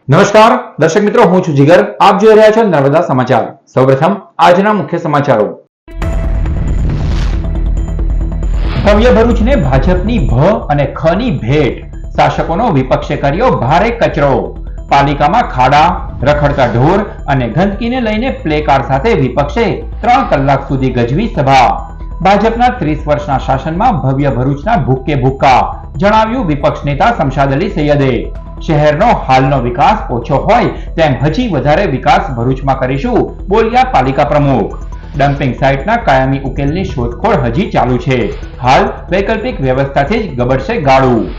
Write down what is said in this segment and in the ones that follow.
નમસ્કાર દર્શક મિત્રો, હું છું જીગર. આપ જોઈ રહ્યા છો નર્મદા સમાચાર. સૌપ્રથમ આજના મુખ્ય સમાચારો. ભવ્ય ભરૂચને ભાજપની ભ અને ખ ની ભેટ. શાસકોનો વિપક્ષે કર્યો ભારે કચરો. પાલિકામાં ખાડા, રખડતા ઢોર અને ગંદકીને લઈને પ્લેકાર્ડ સાથે વિપક્ષે 3 કલાક સુધી ગજવી સભા. ભાજપના 30 વર્ષના શાસનમાં ભવ્ય ભરૂચના ભૂક્કે ભૂક્કા, જણાવ્યું વિપક્ષ નેતા શમશાદ અલી સૈયદે. શહેરનો હાલનો વિકાસ ઓછો હોય તેમ હજી વધારે વિકાસ ભરૂચમાં કરીશું, બોલ્યા પાલિકા પ્રમુખ. ડમ્પિંગ સાઇટના કાયમી ઉકેલની શોધખોળ હજી ચાલુ છે. હાલ વૈકલ્પિક વ્યવસ્થાથી જ ગબડશે ગાળું.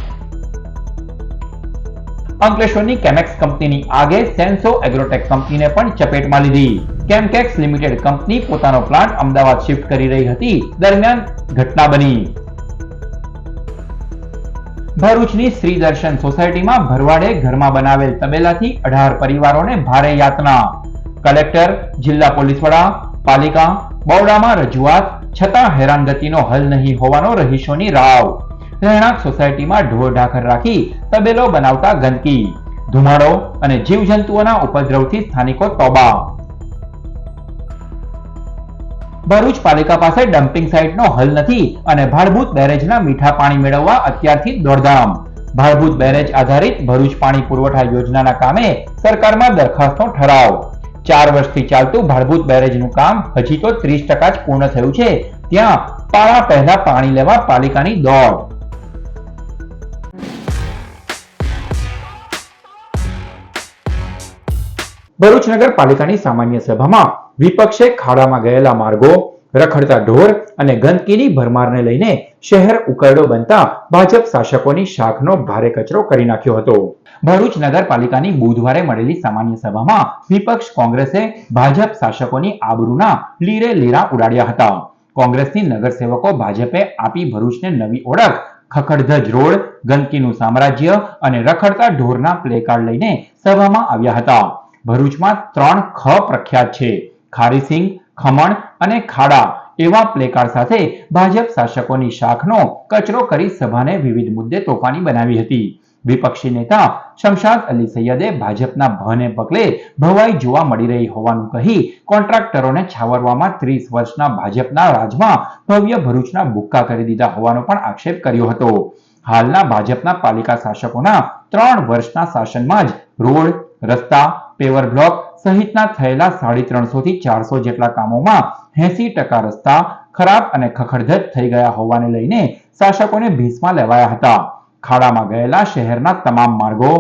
અંકલેશ્વરની કેમેક્સ કંપનીની આગે સેન્સો એગ્રોટેક કંપનીને પણ ચપેટમાં લીધી. કેમકેક્સ લિમિટેડ કંપની પોતાનો પ્લાન્ટ અમદાવાદ શિફ્ટ કરી રહી હતી, દરમિયાન ઘટના બની. ભરૂચની શ્રી દર્શન સોસાયટીમાં ભરવાડે ઘરમાં બનાવેલ તબેલાથી 18 પરિવારોને ભારે યાતના. કલેક્ટર, જિલ્લા પોલીસ વડા, પાલિકા, બરોડામાં રજૂઆત છતાં હેરાનગતિનો હલ નહીં હોવાનો રહીશોની રાવ. રહેણાંક સોસાયટીમાં ઢોર ઢાંખર રાખી તબેલો બનાવતા ગંદકી, ધુમાડો અને જીવજંતુઓના ઉપદ્રવથી સ્થાનિકો તોબા. ભરૂચ પાલિકા પાસે ડમ્પિંગ સાઇટનો હલ નથી અને ભાડભૂત બેરેજના મીઠા પાણી મેળવવા અત્યારથી દોડધામ. ભાડભૂત બેરેજ આધારિત ભરૂચ પાણી પુરવઠા યોજનાના કામે સરકારમાં દરખાસ્તનો ઠરાવ. 4 વર્ષથી ચાલતું ભાડભૂત બેરેજનું કામ હજી તો 30% જ પૂર્ણ થયું છે, ત્યાં પાળા પહેલા પાણી લેવા પાલિકાની દોડ. ભરૂચ નગરપાલિકાની સામાન્ય સભામાં વિપક્ષે ખાડામાં ગયેલા માર્ગો, રખડતા ઢોર અને ગંદકીની ભરમારને લઈને શહેર ઉકરડો બનતા ભાજપ શાસકોની શાખનો ભારે કચરો કરી નાખ્યો હતો. ભરૂચ નગરપાલિકાની બુધવારે મળેલી સામાન્ય સભામાં વિપક્ષ કોંગ્રેસે ભાજપ શાસકોની આબરૂના લીરે લીરા ઉડાડ્યા હતા. કોંગ્રેસની નગરસેવકો ભાજપે આપી ભરૂચને નવી ઓળખ, ખખડધજ રોડ, ગંદકીનું સામ્રાજ્ય અને રખડતા ઢોરના પ્લેકાર્ડ લઈને સભામાં આવ્યા હતા. ભરૂચમાં 3 ખ પ્રખ્યાત છે: ખારીસિંગ, ખમણ અને ખાડા. એવા પ્લેકાર્ડ સાથે ભાજપ શાસકોની શાખનો કચરો કરી સભાને વિવિધ મુદ્દે તોફાની બનાવી હતી. વિપક્ષી નેતા શમશાદ અલી સૈયદે ભાજપના ભને પગલે ભવાઈ જોવા મળી રહી હોવાનું કહી કોન્ટ્રાક્ટરોને છાવરવામાં 30 વર્ષના ભાજપના રાજમાં ભવ્ય ભરૂચના ભૂક્કા કરી દીધા હોવાનો પણ આક્ષેપ કર્યો હતો. હાલના ભાજપના પાલિકા શાસકોના 3 વર્ષના શાસનમાં જ રોડ, રસ્તા, પેવર બ્લોક સહિતના થયેલા 350 થી 400 જેટલા કામોમાં 80% રસ્તા ખરાબ અને ખખડધજ થઈ ગયા હોવાને લઈને શાસકોને ભીસમાં લેવાયા હતા. ખાડામાં ગયેલા શહેરના તમામ માર્ગો,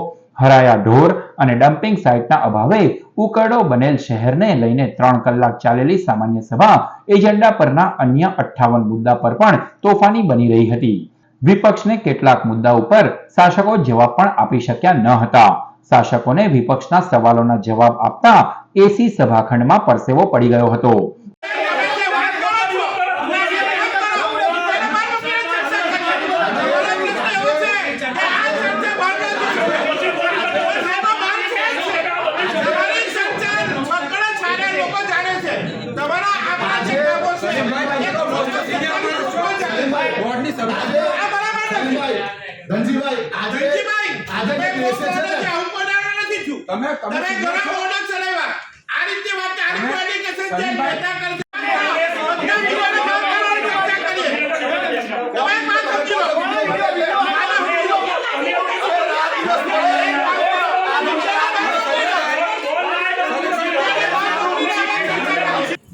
હરાયા ઢોર અને ડમ્પિંગ સાઇટના અભાવે ઉકરડો બનેલ શહેરને લઈને 3 કલાક ચાલેલી સામાન્ય સભા એજન્ડા પરના અન્ય 58 મુદ્દા પર પણ તોફાની બની રહી હતી. વિપક્ષને કેટલાક મુદ્દા ઉપર શાસકો જવાબ પણ આપી શક્યા ન હતા. શાસકોને વિપક્ષના સવાલોના જવાબ આપતા એસી સભાખંડમાં પરસેવો પડી ગયો હતો.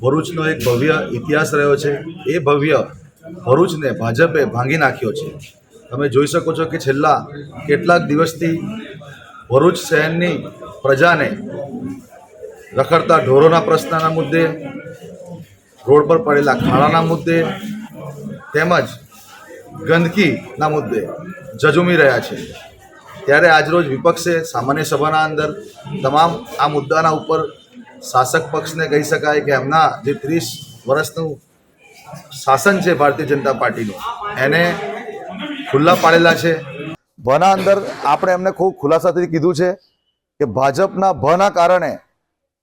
ભરૂચનો એક ભવ્ય ઇતિહાસ રહ્યો છે. એ ભવ્ય ભરૂચને ભાજપે ભાંગી નાખ્યો છે. તમે જોઈ શકો છો કે છેલ્લા કેટલાક દિવસથી ભરૂચ શહેરની પ્રજાને રખડતા ઢોરોના પ્રશ્નના મુદ્દે, રોડ પર પડેલા ખાડાના મુદ્દે તેમજ ગંદકીના મુદ્દે ઝઝૂમી રહ્યા છે. ત્યારે આજરોજ વિપક્ષે સામાન્ય સભાના અંદર તમામ આ મુદ્દાના ઉપર શાસક પક્ષને કહી શકાય કે એમના જે 30 વર્ષનું શાસન છે ભારતીય જનતા પાર્ટીનું, એને ખુલ્લા પાડેલા છે. ભના અંદર આપણે એમને ખૂબ ખુલાસાથી કીધું છે કે ભાજપના ભના કારણે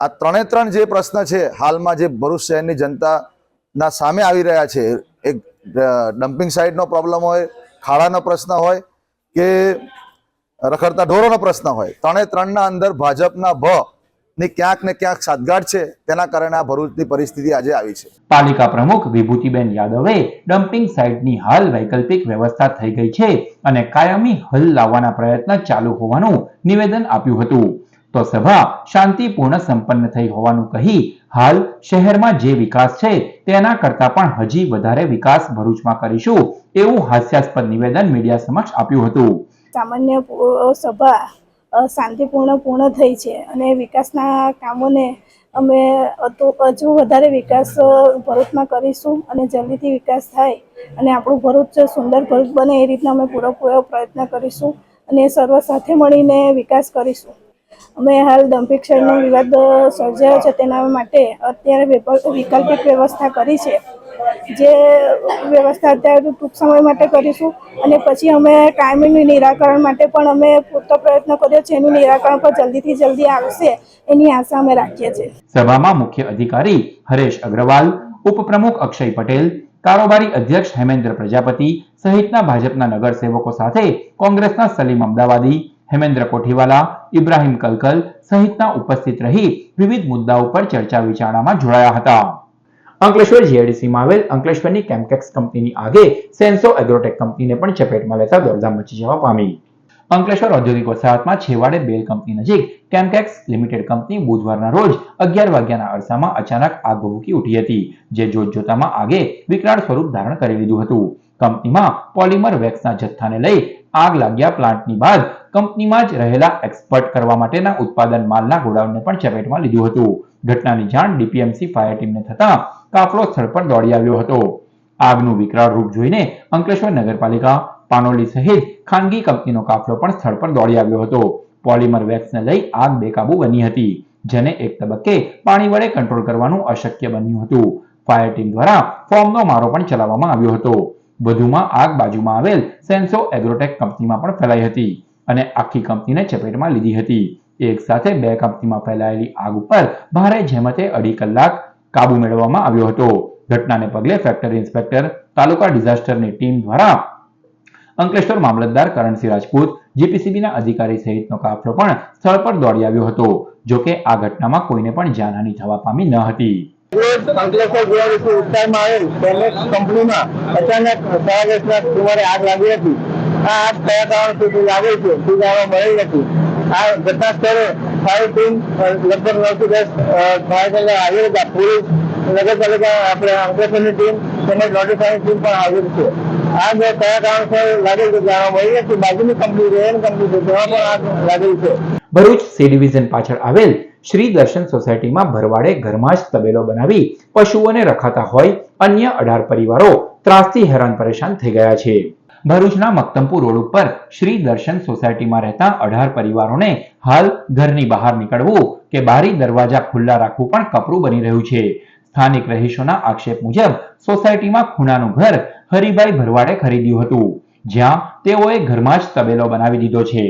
આ 3 જે પ્રશ્ન છે હાલમાં જે ભરૂચ શહેરની જનતાના સામે આવી રહ્યા છે, એક ડમ્પિંગ સાઇટનો પ્રોબ્લેમ હોય, ખાડાનો પ્રશ્ન હોય કે રખડતા ઢોરોનો પ્રશ્ન હોય, ત્રણે ત્રણના અંદર ભાજપના ની ક્યાંક ને ક્યાંક સાદગાંઠ છે. તેના કારણે આ ભરૂચની પરિસ્થિતિ આજે આવી છે. પાલિકા પ્રમુખ વિભૂતિબેન યાદવે ડમ્પિંગ સાઇટની હાલ વૈકલ્પિક વ્યવસ્થા થઈ ગઈ છે અને કાયમી હલ લાવવાના પ્રયત્ન ચાલુ હોવાનું નિવેદન આપ્યું હતું. તો સભા શાંતિપૂર્ણ સંપન્ન થઈ હોવાનું કહી હાલ શહેરમાં જે વિકાસ છે તેના કરતા પણ હજી વધારે વિકાસ ભરૂચમાં કરીશું એવું હાસ્યાસ્પદ નિવેદન મીડિયા સમક્ષ આપ્યું હતું. સામાન્ય સભા શાંતિપૂર્ણ પૂર્ણ થઈ છે અને વિકાસના કામોને અમે હજુ વધારે વિકાસ ભરૂચમાં કરીશું અને જલ્દીથી વિકાસ થાય અને આપણું ભરૂચ સુંદર ભરૂચ બને એ રીતના અમે પૂરેપૂરો પ્રયત્ન કરીશું અને સર્વ સાથે મળીને વિકાસ કરીશું. અમે હાલ ડમ્પિંગ સાઇટનો વિવાદ સર્જાયો છે તેના માટે અત્યારે વૈકલ્પિક વ્યવસ્થા કરી છે, જે વ્યવસ્થા અત્યારે ટૂંક સમય માટે કરીશું અને પછી અમે કાયમી નિરાકરણ માટે પણ અમે પૂરતો પ્રયત્ન કર્યો છે. એનું નિરાકરણ પણ જલ્દીથી જલ્દી આવશે એની આશા અમે રાખીએ છીએ. સભામાં મુખ્ય અધિકારી હરેશ અગ્રવાલ, ઉપપ્રમુખ અક્ષય પટેલ, કારોબારી અધ્યક્ષ હેમેન્દ્ર પ્રજાપતિ સહિતના ભાજપના નગરસેવકો સાથે કોંગ્રેસના સલીમ અમદાવાદી, હેમેન્દ્ર કોઠીવાલા, ઇબ્રાહિમ કલકલ સહિતના ઉપસ્થિત રહી વિવિધ મુદ્દાઓ પર ચર્ચા વિચારણામાં જોડાયા હતા. અંકલેશ્વર જીઆઈડીસીમાં આવેલ અંકલેશ્વરની કેમકેક્સ કંપનીની આગે સેન્સો એગ્રોટેક કંપનીને પણ ચપેટમાં લેતા દોડધામ મચી જવા પામી. અંકલેશ્વર ઔદ્યોગિક વસાહતમાં છેવાડે બેલ કંપની નજીક કેમકેક્સ લિમિટેડ કંપની બુધવારના રોજ 11 વાગ્યાના અરસામાં અચાનક આગ ભભૂકી ઉઠી હતી, જે જોતજોતામાં આગે વિકરાળ સ્વરૂપ ધારણ કરી લીધું હતું. કંપનીમાં પોલિમર વેક્સના જથ્થાને લઈ આગ લાગ્યા પ્લાન્ટની બાદ કંપનીમાં જ રહેલા એક્સપોર્ટ કરવા માટેના ઉત્પાદન માલના ગોડાઉનને પણ ચપેટમાં લીધું હતું. ઘટનાની જાણ ડીપીએમસી ફાયર ટીમને થતા કાફલો સ્થળ પર દોડી આવ્યો હતો. આગનું વિકરાળ રૂપ જોઈને અંકલેશ્વર નગરપાલિકા, પાનોલી સહિત ખાનગી કંપનીનો કાફલો પણ સ્થળ પર દોડી આવ્યો હતો. પોલિમર વેક્સને લઈ આગ બેકાબુ બની હતી, જેને એક તબક્કે પાણી વડે કંટ્રોલ કરવાનું અશક્ય બન્યું હતું. ફાયર ટીમ દ્વારા ફોર્મનો મારો પણ ચલાવવામાં આવ્યો હતો. વધુમાં આગ બાજુમાં આવેલ સેન્સો એગ્રોટેક કંપનીમાં પણ ફેલાઈ હતી અને આખી કંપનીને ચપેટમાં લીધી હતી. એક સાથે બે કંપનીમાં ફેલાયેલી આગ ઉપર ભારે જહેમતે 2.5 કલાક કાબુ મેળવવામાં આવ્યો હતો. ઘટનાને પગલે ફેક્ટરી ઇન્સ્પેક્ટર, તાલુકા ડિઝાસ્ટરની ટીમ દ્વારા અંકલેશ્વર મામલતદાર કરણસિંહ રાજપૂત, જીપીસીબીના અધિકારી સહિતનો કાફલો પણ સ્થળ પર દોડી આવ્યો હતો. જોકે આ ઘટનામાં કોઈને પણ જાનહાનિ થવા પામી ન હતી. અંકલેશ્વર જીઆઈડીસી વિસ્તારમાં આવેલ કેમેક્સ કંપનીમાં અચાનક 6:30 સુમારે આગ લાગી હતી. આ આગ કયા કારણથી લાગી છે તે જાણવા મળેલ નથી. આ ઘટના સ્થળે ફાયર ટીમ લગભગ 9 થી 10 ફાયર આવી હતા. પોલીસ, નગરપાલિકા, આપણે અંકલેશ્વરની ટીમ તેમજ નોટિફાઈંગ ટીમ પણ હાજર છે. આગ કયા કારણસર લાગેલ તે જાણવા મળી નથી. બાજુની કંપની રેન કંપની છે તેમાં પણ આગ લાગેલ છે. ભરૂચ સી ડિવિઝન પાછળ આવેલ શ્રી દર્શન સોસાયટીમાં ભરવાડે ઘરમાં જ તબેલો બનાવી પશુઓને રખાતા હોય અન્ય 18 પરિવારો ત્રાસથી હેરાન પરેશાન થઈ ગયા છે. ભરૂચના મક્તમપુર રોડ ઉપર શ્રી દર્શન સોસાયટીમાં રહેતા 18 પરિવારોને હાલ ઘરની બહાર નીકળવું કે બારી દરવાજા ખુલ્લા રાખવું પણ કપરું બની રહ્યું છે. સ્થાનિક રહીશોના આક્ષેપ મુજબ સોસાયટીમાં ખૂણાનું ઘર હરિભાઈ ભરવાડે ખરીદ્યું હતું, જ્યાં તેઓએ ઘરમાં જ તબેલો બનાવી દીધો છે.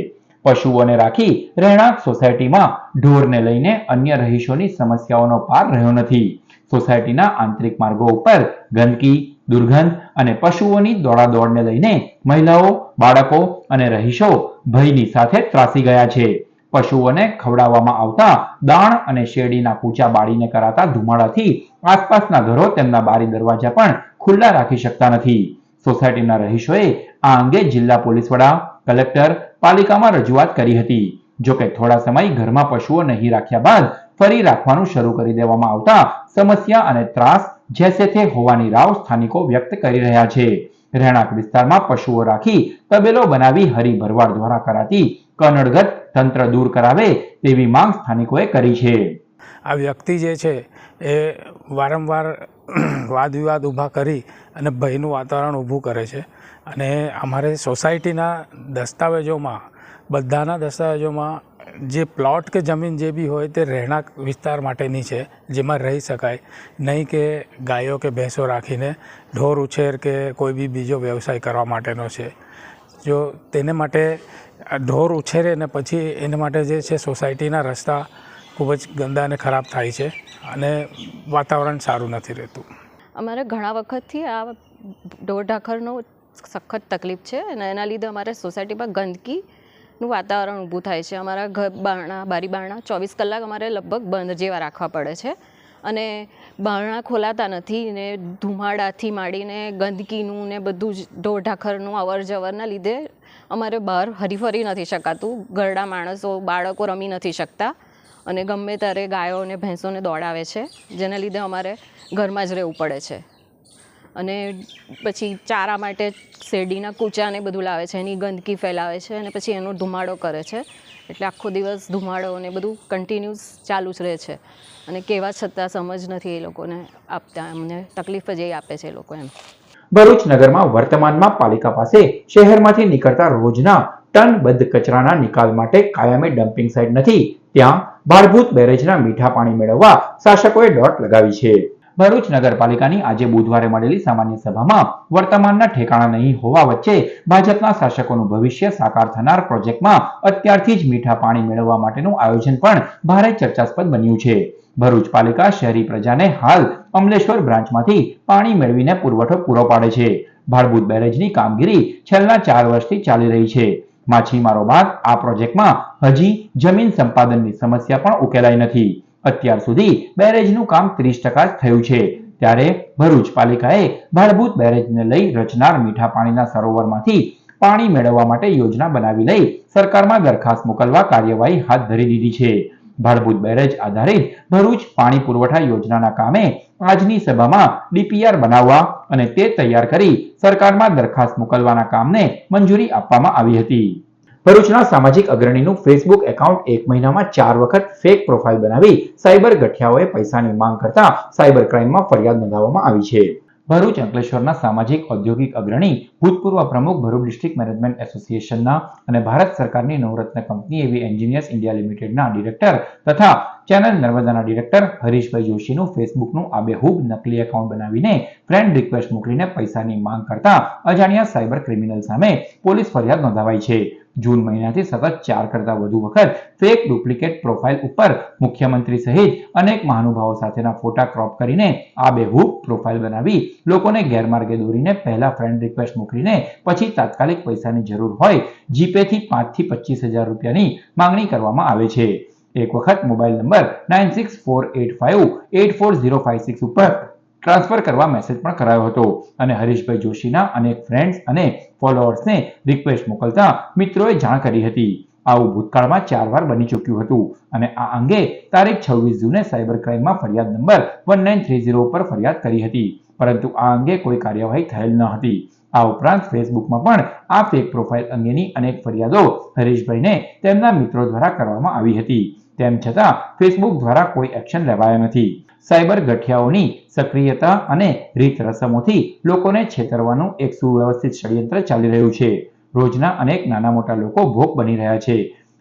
પશુઓને રાખી રહેણાંક સોસાયટીમાં ઢોરને લઈને અન્ય રહીશોની સમસ્યાઓનો પાર રહ્યો નથી. સોસાયટીના આંતરિક માર્ગો ઉપર ગંદકી, દુર્ગંધ અને પશુઓની દોડાદોડને લઈને મહિલાઓ, બાળકો અને રહીશો ભયની સાથે ત્રાસી ગયા છે. પશુઓને ખવડાવવામાં આવતા દાણ અને શેરડીના કૂચા બાળીને કરાતા ધુમાડાથી આસપાસના ઘરો તેમના બારી દરવાજા પણ ખુલ્લા રાખી શકતા નથી. સોસાયટીના રહીશોએ આ અંગે જિલ્લા પોલીસ વડા, કલેક્ટર, પાલિકામાં રજૂઆત કરી હતી. જોકે થોડા સમય ઘરમાં પશુઓ નહીં રાખ્યા બાદ ફરી રાખવાનું શરૂ કરી દેવામાં આવતા સમસ્યા અને ત્રાસ જેસે તે હોવાની રાવ સ્થાનિકો વ્યક્ત કરી રહ્યા છે. રહેણાંક વિસ્તારમાં પશુઓ રાખી તબેલો બનાવી હરિ ભરવાડ દ્વારા કરાતી કનડગત તંત્ર દૂર કરાવે તેવી માંગ સ્થાનિકોએ કરી છે. આ વ્યક્તિ જે છે એ વારંવાર વાદ વિવાદ ઊભા કરી અને ભયનું વાતાવરણ ઊભું કરે છે અને અમારે સોસાયટીના દસ્તાવેજોમાં, બધાના દસ્તાવેજોમાં જે પ્લોટ કે જમીન જે બી હોય તે રહેણાંક વિસ્તાર માટેની છે, જેમાં રહી શકાય નહીં કે ગાયો કે ભેંસો રાખીને ઢોર ઉછેર કે કોઈ બી બીજો વ્યવસાય કરવા માટેનો છે. જો તેને માટે ઢોર ઉછેરે ને પછી એને માટે જે છે સોસાયટીના રસ્તા ખૂબ જ ગંદા અને ખરાબ થાય છે અને વાતાવરણ સારું નથી રહેતું. અમારે ઘણા વખતથી આ ઢોર ઢાખરનો સખત તકલીફ છે અને એના લીધે અમારે સોસાયટીમાં ગંદકી નું વાતાવરણ ઊભું થાય છે. અમારા ઘર બારી બારણા 24 કલાક અમારે લગભગ બંધ જેવા રાખવા પડે છે અને બારણા ખોલાતા નથી ને ધુમાડાથી માંડીને ગંદકીનું ને બધું જ ઢોરઢાખરનું અવર જવરના લીધે અમારે બહાર હરીફરી નથી શકાતું. ઘરડા માણસો બાળકો રમી નથી શકતા અને ગમે ત્યારે ગાયો અને ભેંસોને દોડાવે છે, જેના લીધે અમારે ઘરમાં જ રહેવું પડે છે. અને પછી ચારા માટે શેરડીના કૂચા ને બધું લાવે છે, એની ગંદકી ફેલાવે છે અને પછી એનો ધુમાડો કરે છે. એટલે આખો દિવસ ધુમાડો ને બધું કન્ટિન્યુઅસ ચાલુ જ રહે છે અને કહેવા છતાં સમજ નથી એ લોકોને આપતા. અમને તકલીફ જ એ આપે છે એ લોકો એમ. ભરૂચ નગરમાં વર્તમાનમાં પાલિકા પાસે શહેરમાંથી નીકળતા રોજના ટનબદ્ધ કચરાના નિકાલ માટે કાયમી ડમ્પિંગ સાઇટ નથી, ત્યાં ભાડભૂત બેરેજના મીઠા પાણી મેળવવા શાસકોએ દોટ લગાવી છે. ભરૂચ નગરપાલિકાની આજે બુધવારે મળેલી સામાન્ય સભામાં વર્તમાનના ઠેકાણા નહીં હોવા વચ્ચે ભાજપના શાસકોનું ભવિષ્ય સાકાર થનાર પ્રોજેક્ટમાં અત્યારથી જ મીઠા પાણી મેળવવા માટેનું આયોજન પણ ભારે ચર્ચાસ્પદ બન્યું છે. ભરૂચ પાલિકા શહેરી પ્રજાને હાલ અમલેશ્વર બ્રાન્ચમાંથી પાણી મેળવીને પુરવઠો પૂરો પાડે છે. ભાડભૂત બેરેજની કામગીરી છેલ્લા 4 વર્ષથી ચાલી રહી છે. માછીમારો બાદ આ પ્રોજેક્ટમાં હજી જમીન સંપાદનની સમસ્યા પણ ઉકેલાઈ નથી. અત્યાર સુધી બેરેજનું કામ 30% જ થયું છે. ત્યારે ભરૂચ પાલિકાએ ભાડભૂત બેરેજને લઈ રચનાર મીઠા પાણીના સરોવરમાંથી પાણી મેળવવા માટે યોજના બનાવી લઈ સરકારમાં દરખાસ્ત મોકલવા કાર્યવાહી હાથ ધરી દીધી છે. ભાડભૂત બેરેજ આધારિત ભરૂચ પાણી પુરવઠા યોજનાના કામે આજની સભામાં ડીપીઆર બનાવવા અને તે તૈયાર કરી સરકારમાં દરખાસ્ત મોકલવાના કામને મંજૂરી આપવામાં આવી હતી. ભરૂચના સામાજિક અગ્રણીનું ફેસબુક એકાઉન્ટ 1 મહિનામાં 4 વખત ફેક પ્રોફાઇલ બનાવી સાયબર ગઠિયાઓએ પૈસાની માંગ કરતા સાયબર ક્રાઇમમાં ફરિયાદ નોંધાવવામાં આવી છે. ભરૂચ અંકલેશ્વરના સામાજિક ઔદ્યોગિક અગ્રણી ભૂતપૂર્વ પ્રમુખ ભરૂચ ડિસ્ટ્રિક્ટ મેનેજમેન્ટ એસોસિએશનના અને ભારત સરકારની નવરત્ન કંપની એવી એન્જિનિયર્સ ઇન્ડિયા લિમિટેડના ડિરેક્ટર તથા ચેનલ નર્મદાના ડિરેક્ટર હરીશભાઈ જોશીનું ફેસબુકનું આબેહૂબ નકલી એકાઉન્ટ બનાવીને ફ્રેન્ડ રિક્વેસ્ટ મોકલીને પૈસાની માંગ કરતા અજાણ્યા સાયબર ક્રિમિનલ સામે પોલીસ ફરિયાદ નોંધાવાઈ છે. જૂન મહિનાથી સતત 4 કરતા વધુ વખત ફેક ડુપ્લિકેટ પ્રોફાઇલ ઉપર મુખ્યમંત્રી સહિત અનેક મહાનુભાવો સાથેના ફોટા ક્રોપ કરીને આબેહૂબ પ્રોફાઇલ બનાવી લોકોને ગેરમાર્ગે દોરીને પહેલા ફ્રેન્ડ રિક્વેસ્ટ મોકલીને પછી તાત્કાલિક પૈસાની જરૂર હોય જીપે થી 5 થી 25,000 રૂપિયાની માંગણી કરવામાં આવે છે. એક વખત મોબાઈલ નંબર 9648584056 ઉપર ટ્રાન્સફર કરવા મેસેજ પણ કરાયો હતો અને હરીશભાઈ જોશીના અનેક ફ્રેન્ડ્સ અને ફોલોઅર્સને રિક્વેસ્ટ મોકલતા મિત્રોએ જાણ કરી હતી. આવું ભૂતકાળમાં 4 વાર બની ચૂક્યું હતું અને આ અંગે તારીખ 26 જૂને સાયબર ક્રાઇમમાં ફરિયાદ નંબર 1930 પર ફરિયાદ કરી હતી, પરંતુ આ અંગે કોઈ કાર્યવાહી થયેલ ન હતી. આ ઉપરાંત ફેસબુકમાં પણ આ ફેક પ્રોફાઇલ અંગેની અનેક ફરિયાદો હરીશભાઈને તેમના મિત્રો દ્વારા કરવામાં આવી હતી. તેમ છતાં ફેસબુક દ્વારા કોઈ એક્શન લેવાયો નથી. સાયબર ગઠિયાઓની સક્રિયતા અને રીત રસમોથી લોકોને છેતરવાનું એક સુવ્યવસ્થિત ષડયંત્ર ચાલી રહ્યું છે. રોજના અનેક નાના મોટા લોકો ભોગ બની રહ્યા છે.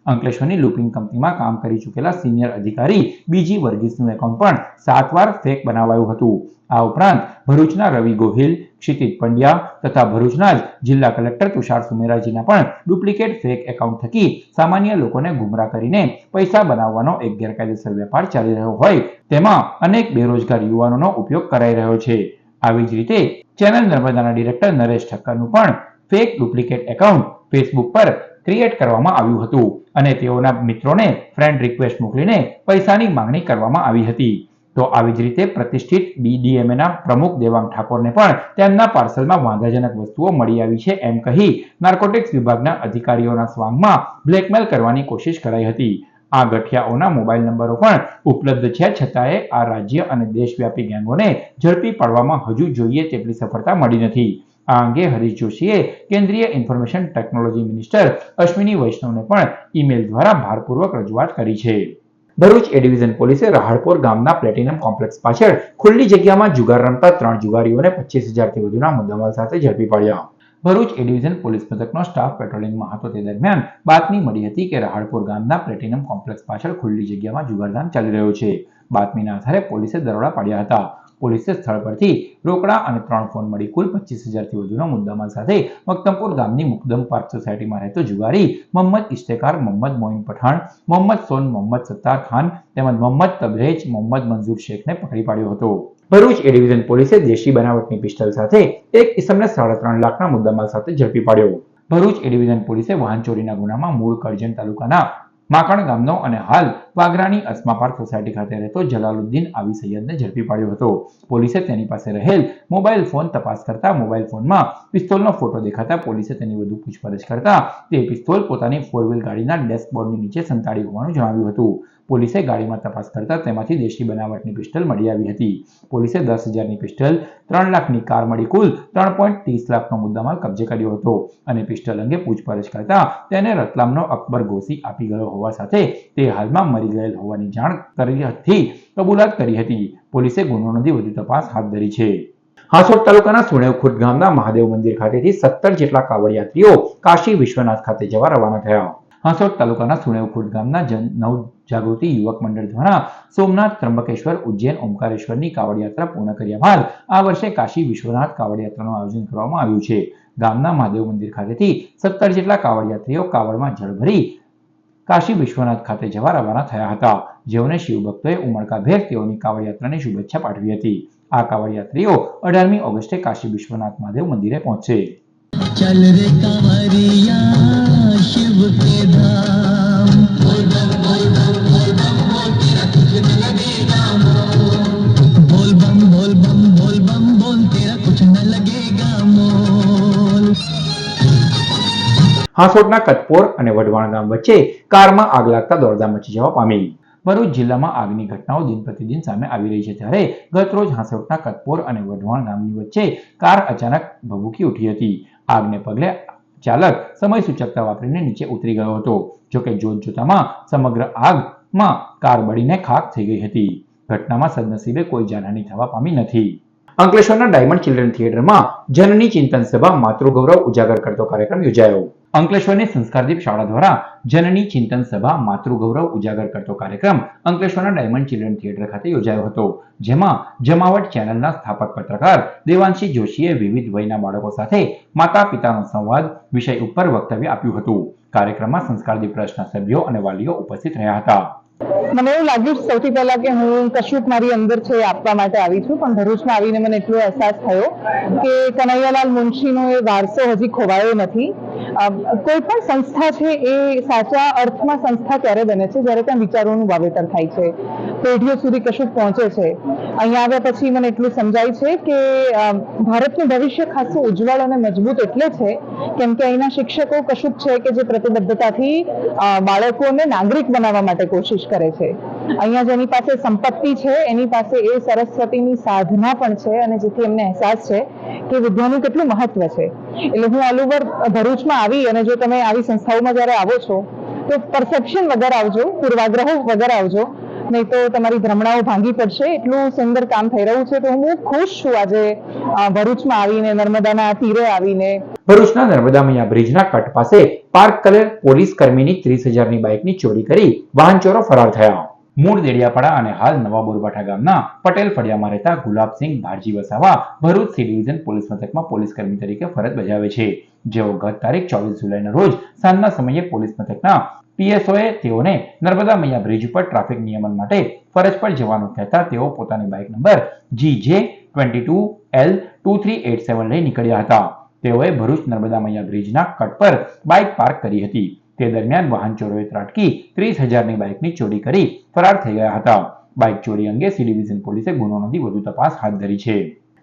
અંકલેશ્વરની લુપિન કંપનીમાં કામ કરી ચૂકેલા સિનિયર અધિકારી બીજી વર્ગીસનું એકાઉન્ટ પણ 7 વાર ફેક બનાવાયું હતું. આ ઉપરાંત ભરૂચના રવિ ગોહિલ, ક્ષિતિજ પંડ્યા તથા ભરૂચના જ જિલ્લા કલેક્ટર તુષાર સુમેરાજીના પણ ડુપ્લિકેટ ફેક એકાઉન્ટ થકી સામાન્ય લોકોને ગુમરાહ કરીને પૈસા બનાવવાનો એક ગેરકાયદેસર વેપાર ચાલી રહ્યો હોય તેમાં અનેક બેરોજગાર યુવાનોનો ઉપયોગ કરાઈ રહ્યો છે. આવી જ રીતે ચેનલ નર્મદાના ડિરેક્ટર નરેશ ઠક્કરનું પણ ફેક ડુપ્લિકેટ એકાઉન્ટ ફેસબુક પર ક્રિએટ કરવામાં આવ્યું હતું અને તેઓના મિત્રોને ફ્રેન્ડ રિક્વેસ્ટ મોકલીને પૈસાની માંગણી કરવામાં આવી હતી. તો આવી જ રીતે પ્રતિષ્ઠિત BDMAના પ્રમુખ દેવાંગ ઠાકોરને પણ તેમના પાર્સલમાં વાંધાજનક વસ્તુઓ મળી આવી છે એમ કહી નાર્કોટિક્સ વિભાગના અધિકારીઓના સ્વાંગમાં બ્લેકમેલ કરવાની કોશિશ કરાઈ હતી. આ ગઠિયાઓના મોબાઈલ નંબરો પણ ઉપલબ્ધ છે, છતાંય આ રાજ્ય અને દેશવ્યાપી ગેંગોને ઝડપી પાડવામાં હજુ જોઈએ તેટલી સફળતા મળી નથી. આ અંગે હરીશ જોશીએ કેન્દ્રીય ઇન્ફોર્મેશન ટેકનોલોજી મિનિસ્ટર અશ્વિની વૈષ્ણવને પણ ઈમેલ દ્વારા ભારપૂર્વક રજૂઆત કરી છે. ભરૂચ એ ડિવિઝન પોલીસે રહાડપોર ગામના પ્લેટિનમ કોમ્પ્લેક્સ પાછળ ખુલ્લી જગ્યામાં જુગાર રમતા 3 જુગારીઓને 25,000થી વધુના મુદ્દામાલ સાથે ઝડપી પાડ્યા. ભરૂચ એ ડિવિઝન પોલીસ મથકનો સ્ટાફ પેટ્રોલિંગમાં હતો તે દરમિયાન બાતમી મળી હતી કે રહાડપોર ગામના પ્લેટિનમ કોમ્પ્લેક્સ પાછળ ખુલ્લી જગ્યામાં જુગારધામ ચાલી રહ્યો છે. બાતમીના આધારે પોલીસે દરોડા પાડ્યા હતા. પોલીસે સ્થળ પરથી રોકડા અને 3 ફોન મળી કુલ 25,000થી વધુનો મુદ્દામાલ સાથે મક્તમપુર ગામની મુકદમ પાર્ક સોસાયટીમાં રહેતો જુગારી મોહમ્મદ ઇશ્તેખાર, મોહમ્મદ મોઇન પઠાણ, મોહમ્મદ સોન, મોહમ્મદ સત્તાર ખાન તેમજ મોહમ્મદ તબરેજ, મોહમ્મદ મંજૂર શેખને પકડી પાડ્યો હતો. ભરૂચ એ ડિવિઝન પોલીસે દેશી બનાવટની પિસ્ટલ સાથે એક ઇસમને 3.5 લાખના મુદ્દામાલ સાથે ઝડપી પાડ્યો. ભરૂચ એ ડિવિઝન પોલીસે વાહન ચોરીના ગુનામાં મૂળ કરજણ તાલુકાના માકણ ગામનો અને હાલ વાગરાની અસ્મા પાર્ક સોસાયટી ખાતે રહેતો જલાલુદ્દીન આવી સૈયદને ઝડપી પાડ્યો હતો. પોલીસે તેની પાસે રહેલ મોબાઈલ ફોન તપાસ કરતા મોબાઈલ ફોનમાં પિસ્તોલનો ફોટો દેખાતા પોલીસે તેની વધુ પૂછપરછ કરતા તે પિસ્તોલ પોતાની 4 વ્હીલ ગાડીના ડેશબોર્ડની નીચે સંતાડી હોવાનું જણાવ્યું હતું. પોલીસે ગાડીમાં તપાસ કરતા તેમાંથી દેશી બનાવટની પિસ્તોલ મળી આવી હતી. પોલીસે 10,000ની પિસ્તોલ, 3 લાખની કાર મળી કુલ 3.30 લાખનો મુદ્દામાલ કબજે કર્યો હતો અને પિસ્તોલ અંગે પૂછપરછ કરતા તેને રતલામનો અકબર ઘોસી આપી ગયો હોવા સાથે તે હાલમાં મરી ગયેલ હોવાની જાણ કરી કબૂલાત કરી હતી. પોલીસે ગુનો નોંધી વધુ તપાસ હાથ ધરી છે. હાસોટ તાલુકાના સુણેવખુર્દ ગામના મહાદેવ મંદિર ખાતેથી 17 જેટલા કાવડિયાત્રીઓ કાશી વિશ્વનાથ ખાતે જવા રવાના થયા. હાસોટ તાલુકાના સુણેવખુર્દ ગામના નવ જાગૃતિ યુવક મંડળ દ્વારા સોમનાથ, ત્રંબકેશ્વર, ઉજ્જૈન, ઓમકારેશ્વરની કાવડ યાત્રા પૂર્ણ કર્યા બાદ આ વર્ષે કાશી વિશ્વનાથ કાવડ યાત્રાનું આયોજન કરવામાં આવ્યું છે. ગામના મહાદેવ મંદિર ખાતેથી 17 જેટલા કાવડિયાત્રીઓ કાવડમાં જળ ભરી કાશી વિશ્વનાથ ખાતે જવા રવાના થયા હતા, જેઓને શિવભક્તોએ ઉમળકાભેર તેઓની કાવડ યાત્રાની શુભેચ્છા પાઠવી હતી. આ કાવડ યાત્રીઓ 18મી ઓગસ્ટે કાશી વિશ્વનાથ મહાદેવ મંદિરે પહોંચશે. चल रे कांवरिया शिव के धाम, बोल बम बोल बम बोल बम बोल, तेरा कुछ न लगेगा मोल, बोल बम बोल बम बोल बम बोल, तेरा कुछ न लगेगा मोल. હાસોટના કતપોર અને વઢવાણ ગામ વચ્ચે કારમાં આગ લાગતા દોડધામ મચી જવા પામી. ભરૂચ જિલ્લામાં આગની ઘટનાઓ દિન પ્રતિદિન સામે આવી રહી છે, ત્યારે ગતરોજ હાસોટના કતપોર અને વઢવાણ ગામની વચ્ચે કાર અચાનક ભભૂકી ઉઠી હતી. આગને પગલે ચાલક સમય સૂચકતા વાપરીને નીચે ઉતરી ગયો હતો. જોકે જોતજોતામાં સમગ્ર આગમાં કાર બળીને ખાખ થઈ ગઈ હતી. ઘટનામાં સદનસીબે કોઈ જાનહાનિ થવા પામી નથી. અંકલેશ્વરના ડાયમંડ ચિલ્ડ્રન થિયેટરમાં જનની ચિંતન સભા માતૃગૌરવ ઉજાગર કરતો કાર્યક્રમ યોજાયો. અંકલેશ્વરની સંસ્કારદીપ શાળા દ્વારા જનની ચિંતન સભા માતૃગૌરવ ઉજાગર કરતો કાર્યક્રમ અંકલેશ્વરના ડાયમંડ ચિલ્ડ્રન થિયેટર ખાતે યોજાયો હતો, જેમાં જમાવટ ચેનલના સ્થાપક પત્રકાર દેવાંશી જોશીએ વિવિધ વયના બાળકો સાથે માતા પિતાનો સંવાદ વિષય ઉપર વક્તવ્ય આપ્યું હતું. કાર્યક્રમમાં સંસ્કારદીપ ટ્રસ્ટના સભ્યો અને વાલીઓ ઉપસ્થિત રહ્યા હતા. મને એવું લાગ્યું સૌથી પહેલા કે હું કશુંક મારી અંદર છે આપવા માટે આવી છું, પણ ભરૂચમાં આવીને મને એટલો અહેસાસ થયો કે કનૈયાલાલ મુનશીનો એ વારસો હજી ખોવાયો નથી. કોઈ પણ સંસ્થા છે એ સાચા અર્થમાં સંસ્થા ત્યારે બને છે જ્યારે ત્યાં વિચારોનું વાવેતર થાય છે, પેઢીઓ સુધી કશુંક પહોંચે છે. અહીંયા આવ્યા પછી મને એટલું સમજાય છે કે ભારતનું ભવિષ્ય ખાસું ઉજ્જવળ અને મજબૂત એટલે છે કેમ કે અહીંના શિક્ષકો કશુંક છે કે જે પ્રતિબદ્ધતાથી બાળકોને નાગરિક બનાવવા માટે કોશિશ કરે છે. અહીંયા જેની પાસે સંપત્તિ છે એની પાસે એ સરસ્વતીની સાધના પણ છે, અને જેથી એમને અહેસાસ છે કે વિદ્યાનું કેટલું મહત્વ છે. એટલે હું ઓલ ઓવર ભરૂચમાં આવી અને જો તમે આવી સંસ્થાઓમાં જ્યારે આવો છો તો પરસેપ્શન વગર આવજો, પૂર્વાગ્રહો વગર આવજો, નહીં તો તમારી ભ્રમણાઓ ભાંગી પડશે. એટલું સુંદર કામ થઈ રહ્યું છે, તો હું ખુશ છું આજે ભરૂચમાં આવીને, નર્મદાના તીરે આવીને. ભરૂચના નર્મદા મૈયા બ્રિજના કટ પાસે પાર્ક કરેલ પોલીસ કર્મીની 30,000ની બાઇકની ચોરી કરી વાહન ચોરો ફરાર થયા. મૂળ દેડિયાપાડા અને હાલ નવા બોરબાઠા ગામના પટેલ ફળિયામાં રહેતા Gulabsinh Bharji Vasava Bharuch C division police મથકમાં પોલીસ કર્મી તરીકે ફરજ બજાવે છે, જેઓ ગત તારીખ 24 જુલાઈના રોજ સાંજના સમયે પોલીસ મથકના પીએસઓએ તેઓને નર્મદા મૈયા બ્રિજ ઉપર ટ્રાફિક નિયમન માટે ફરજ પર જવાનું કહેતા તેઓ પોતાની બાઇક નંબર GJ22L2387 લઈ નીકળ્યા હતા. તેઓએ ભરૂચ નર્મદા મૈયા બ્રિજના કટ પર બાઇક પાર્ક કરી હતી. તે દરમિયાન વાહન ચોરોએ ત્રાટકી 30,000ની બાઇકની ચોરી કરી ફરાર થઈ ગયા હતા. બાઇક ચોરી અંગે સી ડિવિઝન પોલીસે ગુનો નોંધી વધુ તપાસ હાથ ધરી છે.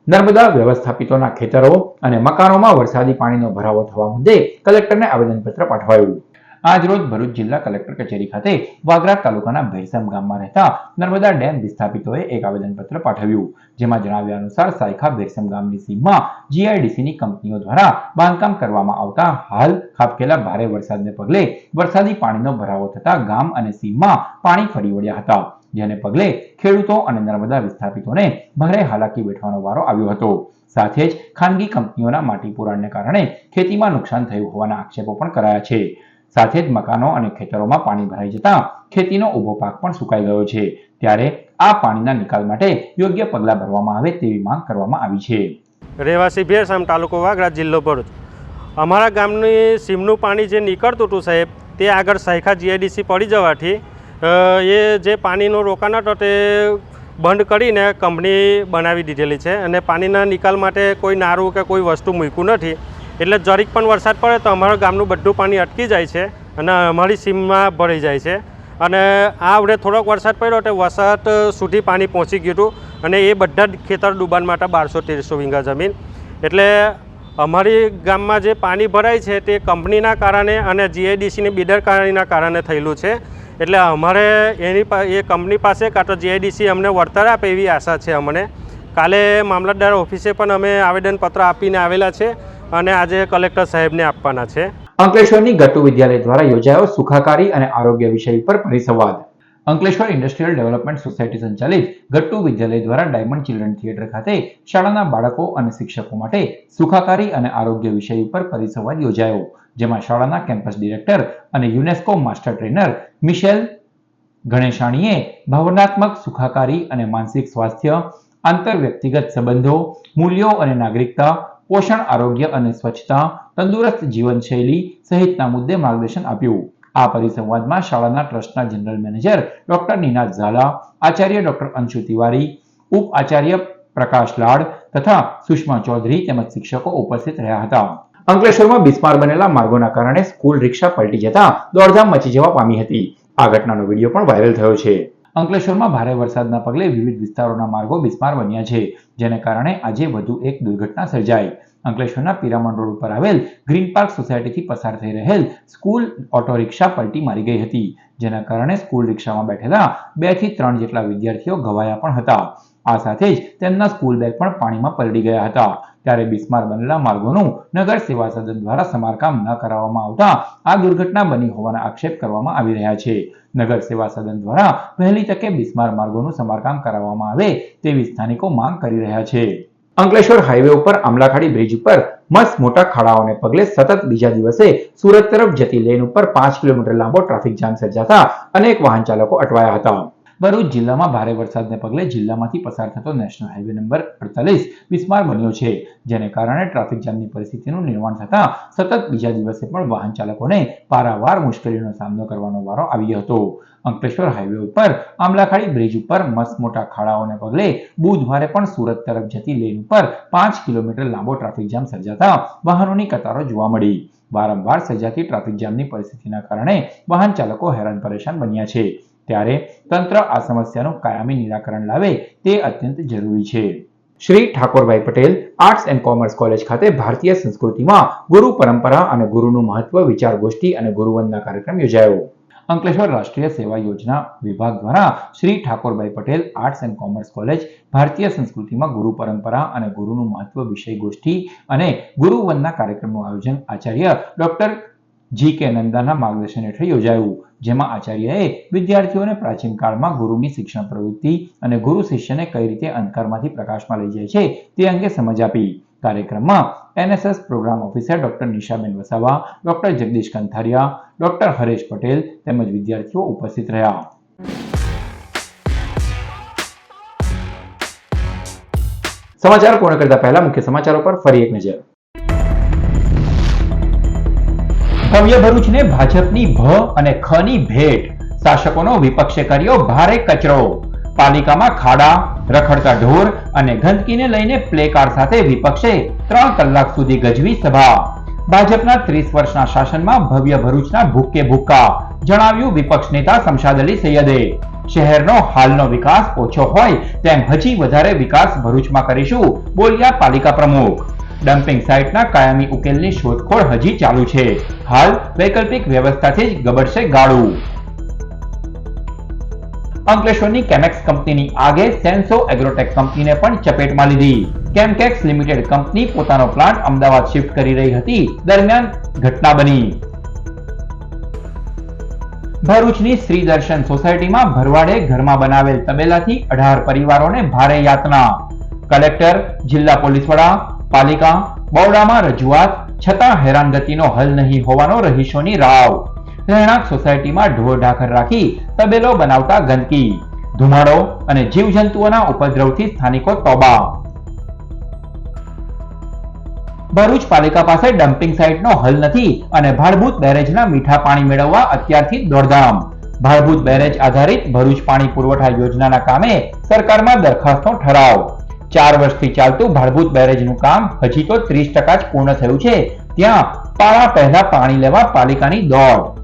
નર્મદા વ્યવસ્થાપિતોના ખેતરો અને મકાનોમાં વરસાદી પાણીનો ભરાવો થવા મુદ્દે કલેક્ટરને આવેદનપત્ર પાઠવાયું. આજરોજ ભરૂચ જિલ્લા કલેક્ટર કચેરી ખાતે વાગરા તાલુકાના ભેરસમ ગામમાં રહેતા નર્મદા ડેમ વિસ્થાપિતોએ એક આવેદનપત્ર પાઠવ્યું, જેમાં જણાવ્યા અનુસાર સાયખા ભેરસમ ગામની સીમમાં જીઆઈડીસીની કંપનીઓ દ્વારા બાંધકામ કરવામાં આવતા હાલ ખાબકેલા ભારે વરસાદને પગલે વરસાદી પાણીનો ભરાવો થતા ગામ અને સીમમાં પાણી ફરી વળ્યા હતા, જેને પગલે ખેડૂતો અને નર્મદા વિસ્થાપિતોને ભારે હાલાકી વેઠવાનો વારો આવ્યો હતો. સાથે જ ખાનગી કંપનીઓના માટી પુરાણને કારણે ખેતીમાં નુકસાન થયું હોવાના આક્ષેપો પણ કરાયા છે. સાથે જ મકાનો અને ખેતરોમાં પાણી ભરાઈ જતા ખેતીનો ઊભો પાક પણ સુકાઈ ગયો છે, ત્યારે આ પાણીના નિકાલ માટે યોગ્ય પગલાં ભરવામાં આવે તેવી માંગ કરવામાં આવી છે. રહેવાસી ભેરસમ, તાલુકો વાગરા, જિલ્લો ભરૂચ. અમારા ગામની સીમનું પાણી જે નીકળતું હતું સાહેબ, તે આગળ સાયખા જીઆઈડીસી પડી જવાથી એ જે પાણીનો રોકાણ હતો તે બંધ કરીને કંપની બનાવી દીધેલી છે, અને પાણીના નિકાલ માટે કોઈ નારું કે કોઈ વસ્તુ મૂક્યું નથી. એટલે જરીક પણ વરસાદ પડે તો અમારા ગામનું બધું પાણી અટકી જાય છે અને અમારી સીમમાં ભરાઈ જાય છે. અને આ વડે થોડોક વરસાદ પડ્યો તો વરસાદ સુધી પાણી પહોંચી ગયું હતું અને એ બધા જ ખેતર ડૂબાણ માટે 1200-1300 વીઘા જમીન. એટલે અમારી ગામમાં જે પાણી ભરાય છે તે કંપનીના કારણે અને જીઆઈડીસીની બેદરકારીના કારણે થયેલું છે. એટલે અમારે એ કંપની પાસે કાં તો જીઆઈડીસી અમને વળતર આપે એવી આશા છે અમને. કાલે મામલતદાર ઓફિસે પણ અમે આવેદનપત્ર આપીને આવેલા છે અને આજે કલેક્ટર સાહેબને આપવાના છે. અંકલેશ્વરની ગટ્ટુ વિદ્યાલય દ્વારા યોજાયો સુખાકારી અને આરોગ્ય વિષય પર પરિસંવાદ. અંકલેશ્વર ઇન્ડસ્ટ્રીયલ ડેવલપમેન્ટ સોસાયટી સંચાલિત ગટ્ટુ વિદ્યાલય દ્વારા ડાયમંડ ચિલ્ડ્રન થિયેટર ખાતે શાળાના બાળકો અને શિક્ષકો માટે સુખાકારી અને આરોગ્ય વિષય ઉપર પરિસંવાદ યોજાયો, જેમાં શાળાના કેમ્પસ ડિરેક્ટર અને યુનેસ્કો માસ્ટર ટ્રેનર મિશેલ ગણેશાણીએ ભાવનાત્મક સુખાકારી અને માનસિક સ્વાસ્થ્ય, આંતરવ્યક્તિગત સંબંધો, મૂલ્યો અને નાગરિકતા, પોષણ, આરોગ્ય અને સ્વચ્છતા, તંદુરસ્ત જીવનશૈલી સહિતના મુદ્દે માર્ગદર્શન આપ્યું. આ પરિસંવાદમાં શાળાના ટ્રસ્ટના general manager doctor Ninad Zala, આચાર્ય ડોક્ટર અંશુ તિવારી, ઉપ આચાર્ય પ્રકાશ લાડ તથા સુષ્મા ચૌધરી તેમજ શિક્ષકો ઉપસ્થિત રહ્યા હતા. અંકલેશ્વરમાં બિસ્માર બનેલા માર્ગોના કારણે સ્કૂલ રિક્ષા પલટી જતા દોડધામ મચી જવા પામી હતી. આ ઘટનાનો વિડીયો પણ વાયરલ થયો છે. અંકલેશ્વરમાં ભારે વરસાદના પગલે વિવિધ વિસ્તારોના માર્ગો બિસ્માર બન્યા છે, જેને કારણે આજે વધુ એક દુર્ઘટના સર્જાઈ. અંકલેશ્વરના પિરામણ રોડ ઉપર આવેલ ગ્રીન પાર્ક સોસાયટીથી પસાર થઈ રહેલ સ્કૂલ ઓટો રિક્ષા પલટી મારી ગઈ હતી, જેના કારણે સ્કૂલ રિક્ષામાં બેઠેલા 2 થી 3 જેટલા વિદ્યાર્થીઓ ઘવાયા પણ હતા. આ સાથે જ તેમના સ્કૂલ બેગ પણ પાણીમાં પલળી ગયા હતા. ત્યારે બિસ્માર બનેલા માર્ગોનું નગર સેવા સદન દ્વારા સમારકામ ન કરાવવામાં આવતા આ દુર્ઘટના બની હોવાના આક્ષેપ કરવામાં આવી રહ્યા છે. નગર સેવા સદન દ્વારા વહેલી તકે બિસ્માર માર્ગોનું સમારકામ કરાવવામાં આવે તેવી સ્થાનિકો માંગ કરી રહ્યા છે. અંકલેશ્વર હાઈવે ઉપર આમલાખાડી બ્રિજ ઉપર મસ્ત મોટા ખાડાઓને પગલે સતત બીજા દિવસે સુરત તરફ જતી લેન ઉપર 5 કિલોમીટર લાંબો ટ્રાફિક જામ સર્જાતા અનેક વાહન ચાલકો અટવાયા હતા. ભરૂચ જિલ્લામાં ભારે વરસાદને પગલે જિલ્લામાંથી પસાર થતો નેશનલ હાઈવે નંબર 48 બિસ્માર બન્યો છે, જેને કારણે ટ્રાફિક જામની પરિસ્થિતિનું નિર્માણ થતા સતત બીજા દિવસે પણ વાહન ચાલકોને પારાવાર મુશ્કેલીનો સામનો કરવાનો વારો આવ્યો હતો. અંકલેશ્વર હાઈવે ઉપર આમલાખાડી બ્રિજ ઉપર મસ્ત મોટા ખાડાઓને પગલે બુધવારે પણ સુરત તરફ જતી લેન ઉપર 5 કિલોમીટર લાંબો ટ્રાફિક જામ સર્જાતા વાહનોની કતારો જોવા મળી. વારંવાર સર્જાતી ટ્રાફિક જામની પરિસ્થિતિના કારણે વાહન ચાલકો હેરાન પરેશાન બન્યા છે. ત્યારે તંત્ર આ સમસ્યાનું કાયમી નિરાકરણ લાવે તે અત્યંત જરૂરી છે. Shri Thakorbhai Patel arts and commerce college ખાતે ભારતીય સંસ્કૃતિમાં ગુરુ પરંપરા અને ગુરુનું મહત્વ વિચાર ગોષ્ઠી અને ગુરુવંદના કાર્યક્રમ યોજાયો. અંકલેશ્વર રાષ્ટ્રીય સેવા યોજના વિભાગ દ્વારા Shri Thakorbhai Patel arts and commerce college ભારતીય સંસ્કૃતિમાં ગુરુ પરંપરા અને ગુરુનું મહત્વ વિષય ગોષ્ઠી અને ગુરુવંદના કાર્યક્રમનું આયોજન આચાર્ય ડોક્ટર G.K. નંદાના માર્ગદર્શન હેઠળ યોજાયું, જેમાં આચાર્યએ વિદ્યાર્થીઓને પ્રાચીન કાળમાં ગુરુની શિક્ષણ પ્રવૃત્તિ અને ગુરુ શિષ્યને કઈ રીતે અંધકારમાંથી પ્રકાશમાં લઈ જાય છે તે અંગે સમજ આપી. કાર્યક્રમમાં NSS programme officer doctor નિશાબેન Vasava, doctor Jagdish Kantharia, doctor Haresh Patel તેમજ વિદ્યાર્થીઓ ઉપસ્થિત રહ્યા. સમાચાર પૂર્ણ કરતા પહેલા મુખ્ય સમાચારો પર ફરી એક નજર. ભવ્ય ભરૂચને ભાજપની ભ અને ખ ની ભેટ, શાસકોનો વિપક્ષે કર્યો ભારે કચરો. પાલિકામાં ખાડા, રખડતા ઢોર અને ગંદકીને લઈને પ્લેકાર્ડ સાથે વિપક્ષે 3 કલાક સુધી ગજવી સભા. ભાજપના 30 વર્ષના શાસનમાં ભવ્ય ભરૂચના ભૂક્કે ભૂક્કા, જણાવ્યું વિપક્ષ નેતા શમશાદ અલી સૈયદે. શહેરનો હાલનો વિકાસ ઓછો હોય તેમ હજી વધારે વિકાસ ભરૂચમાં કરીશું, બોલ્યા પાલિકા પ્રમુખ. ડમ્પિંગ સાઇટના કાયમી ઉકેલની શોધખોળ હજી ચાલુ છે, હાલ વૈકલ્પિક વ્યવસ્થાથી જ ગબડશે ગાળું. અંકલેશ્વરની કેમેક્સ કંપનીની આગે સેન્સો એગ્રોટેક કંપનીને પણ ચપેટમાં લીધી. કેમકેક્સ લિમિટેડ કંપની પોતાનો પ્લાન્ટ અમદાવાદ શિફ્ટ કરી રહી હતી, દરમિયાન ઘટના બની. ભરૂચની શ્રી દર્શન સોસાયટીમાં ભરવાડે ઘરમાં બનાવેલ તબેલાથી 18 પરિવારોને ભારે યાતના. કલેક્ટર, જિલ્લા પોલીસ વડા, પાલિકા, બરોડામાં રજૂઆત છતાં હેરાનગતિનો હલ નહીં હોવાનો રહીશોની રાવ. રહેણાંક સોસાયટીમાં ઢોર ઢાંખર રાખી તબેલો બનાવતા ગંદકી, ધુમાડો અને જીવજંતુઓના ઉપદ્રવથી સ્થાનિકો તોબા. ભરૂચ પાલિકા પાસે ડમ્પિંગ સાઇટનો હલ નથી અને ભાડભૂત બેરેજના મીઠા પાણી મેળવવા અત્યારથી દોડધામ. ભાડભૂત બેરેજ આધારિત ભરૂચ પાણી પુરવઠા યોજનાના કામે સરકારમાં દરખાસ્તનો ઠરાવ. 4 વર્ષથી ચાલતું ભાડભૂત બેરેજનું કામ હજી તો 30% જ પૂર્ણ થયું છે, ત્યાં પાળા પહેલા પાણી લેવા પાલિકાની દોડ.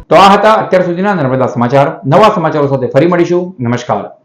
તો આ હતા અત્યાર સુધીના નર્મદા સમાચાર. નવા સમાચારો સાથે ફરી મળીશું. નમસ્કાર.